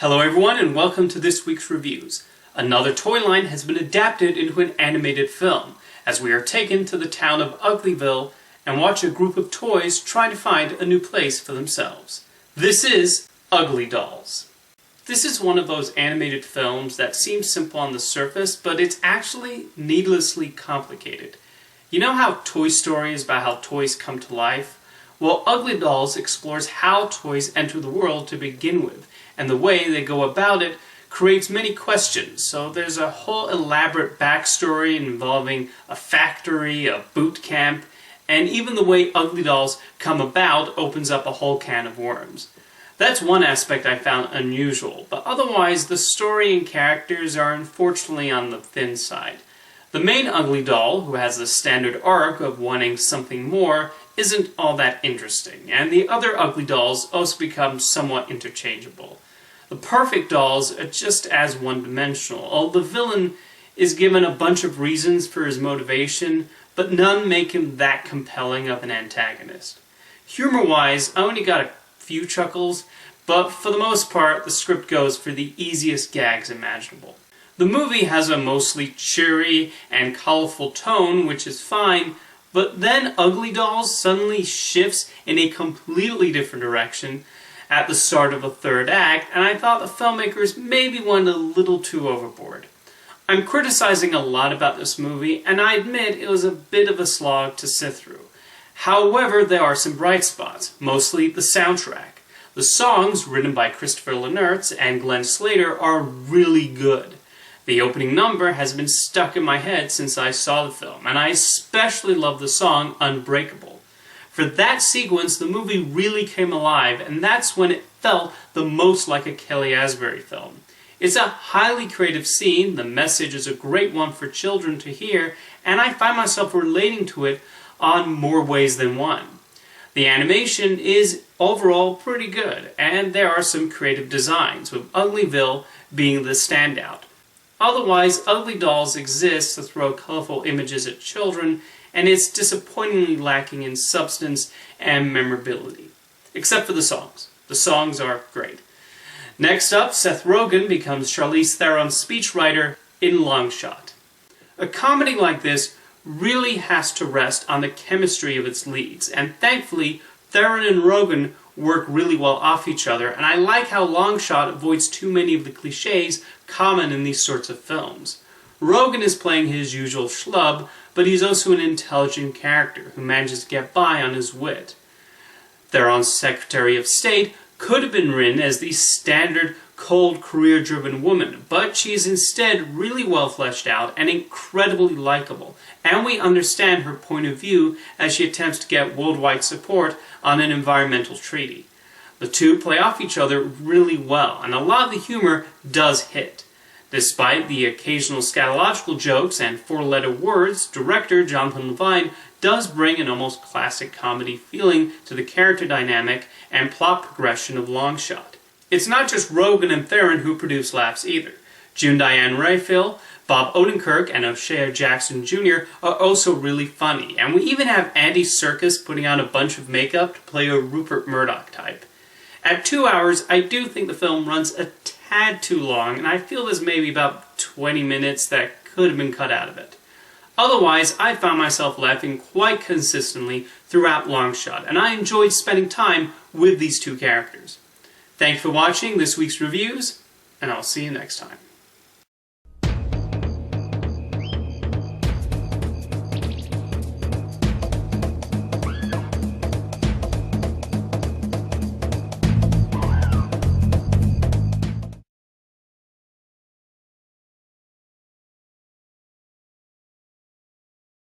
Hello everyone and welcome to this week's reviews. Another toy line has been adapted into an animated film, as we are taken to the town of Uglyville and watch a group of toys try to find a new place for themselves. This is UglyDolls. This is one of those animated films that seems simple on the surface, but it's actually needlessly complicated. You know how Toy Story is about how toys come to life? Well, UglyDolls explores how toys enter the world to begin with, and the way they go about it creates many questions. So there's a whole elaborate backstory involving a factory, a boot camp, and even the way UglyDolls come about opens up a whole can of worms. That's one aspect I found unusual, but otherwise the story and characters are unfortunately on the thin side. The main Ugly Doll, who has the standard arc of wanting something more, isn't all that interesting, and the other Ugly Dolls also become somewhat interchangeable. The Perfect Dolls are just as one-dimensional, although the villain is given a bunch of reasons for his motivation, but none make him that compelling of an antagonist. Humor-wise, I only got a few chuckles, but for the most part, the script goes for the easiest gags imaginable. The movie has a mostly cheery and colorful tone, which is fine, but then Ugly Dolls suddenly shifts in a completely different direction at the start of the third act, and I thought the filmmakers maybe went a little too overboard. I'm criticizing a lot about this movie, and I admit it was a bit of a slog to sit through. However, there are some bright spots, mostly the soundtrack. The songs, written by Christopher Lennertz and Glenn Slater, are really good. The opening number has been stuck in my head since I saw the film, and I especially love the song Unbreakable. For that sequence, the movie really came alive, and that's when it felt the most like a Kelly Asbury film. It's a highly creative scene, the message is a great one for children to hear, and I find myself relating to it on more ways than one. The animation is overall pretty good, and there are some creative designs, with Uglyville being the standout. Otherwise, Ugly Dolls exists to throw colorful images at children, and it's disappointingly lacking in substance and memorability. Except for the songs. The songs are great. Next up, Seth Rogen becomes Charlize Theron's speechwriter in Long Shot. A comedy like this really has to rest on the chemistry of its leads, and thankfully, Theron and Rogen work really well off each other, and I like how Long Shot avoids too many of the cliches common in these sorts of films. Rogen is playing his usual schlub, but he's also an intelligent character who manages to get by on his wit. Theron's Secretary of State could have been written as the standard, cold, career-driven woman, but she's instead really well fleshed out and incredibly likable, and we understand her point of view as she attempts to get worldwide support on an environmental treaty. The two play off each other really well, and a lot of the humor does hit. Despite the occasional scatological jokes and four-letter words, director Jonathan Levine does bring an almost classic comedy feeling to the character dynamic and plot progression of Long Shot. It's not just Rogen and Theron who produce laughs either. June Diane Raphael, Bob Odenkirk, and O'Shea Jackson Jr. are also really funny, and we even have Andy Serkis putting on a bunch of makeup to play a Rupert Murdoch type. At 2 hours, I do think the film runs a tad too long, and I feel there's maybe about 20 minutes that could have been cut out of it. Otherwise, I found myself laughing quite consistently throughout Long Shot, and I enjoyed spending time with these two characters. Thanks for watching this week's reviews, and I'll see you next time.